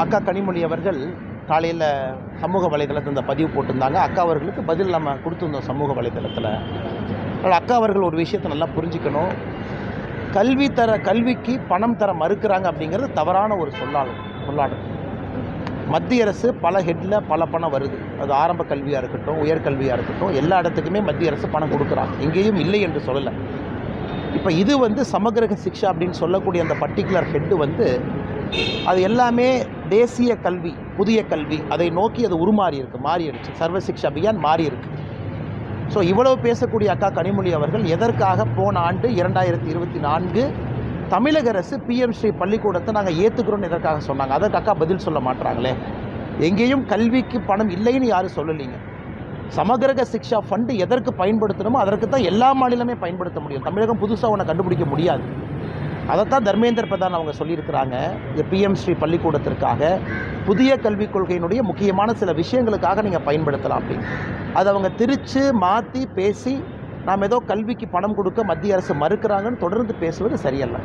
அக்கா கனிமொழி அவர்கள் காலையில் சமூக வலைதளத்தில் இந்த பதிவு போட்டிருந்தாங்க. அக்கா அவர்களுக்கு பதில் நம்ம கொடுத்துருந்தோம் சமூக வலைதளத்தில். அக்கா அவர்கள் ஒரு விஷயத்தை நல்லா புரிஞ்சுக்கணும். கல்விக்கு பணம் தர மறுக்கிறாங்க அப்படிங்கிறது தவறான ஒரு சொல்லாடல். மத்திய அரசு பல ஹெட்டில் பல பணம் வருது. அது ஆரம்ப கல்வியாக இருக்கட்டும், உயர்கல்வியாக இருக்கட்டும், எல்லா இடத்துக்குமே மத்திய அரசு பணம் கொடுக்குறாங்க. எங்கேயும் இல்லை என்று சொல்லலை. இப்போ இது சமகிரக சிக்ஷா அப்படின்னு சொல்லக்கூடிய அந்த பர்டிகுலர் ஹெட்டு அது எல்லாமே தேசிய கல்வி, புதிய கல்வி, அதை நோக்கி அது மாறிடுச்சு. சர்வ சிக்ஷா அபியான் மாறி இருக்கு. ஸோ இவ்வளவு பேசக்கூடிய அக்கா கனிமொழி அவர்கள் எதற்காக போன ஆண்டு 2024 தமிழக அரசு PM ஸ்ரீ பள்ளிக்கூடத்தை நாங்கள் ஏற்றுக்கிறோன்னு எதற்காக சொன்னாங்க? அதற்கு அக்கா பதில் சொல்ல மாட்டாங்களே. எங்கேயும் கல்விக்கு பணம் இல்லைன்னு யாரும் சொல்லலைங்க. சமகிரக சிக்ஷா ஃபண்டு எதற்கு பயன்படுத்தணுமோ அதற்கு தான் எல்லா மாநிலமே பயன்படுத்த முடியும். தமிழகம் புதுசாக ஒன்று கண்டுபிடிக்க முடியாது. அதைத்தான் தர்மேந்திர பிரதான் அவங்க சொல்லியிருக்கிறாங்க. இந்த PM ஸ்ரீ பள்ளிக்கூடத்திற்காக புதிய கல்விக் கொள்கையினுடைய முக்கியமான சில விஷயங்களுக்காக நீங்கள் பயன்படுத்தலாம் அப்படின்னு. அதை அவங்க திரித்து மாற்றி பேசி நாம் ஏதோ கல்விக்கு பணம் கொடுக்க மத்திய அரசு மறுக்கிறாங்கன்னு தொடர்ந்து பேசுவது சரியல்ல.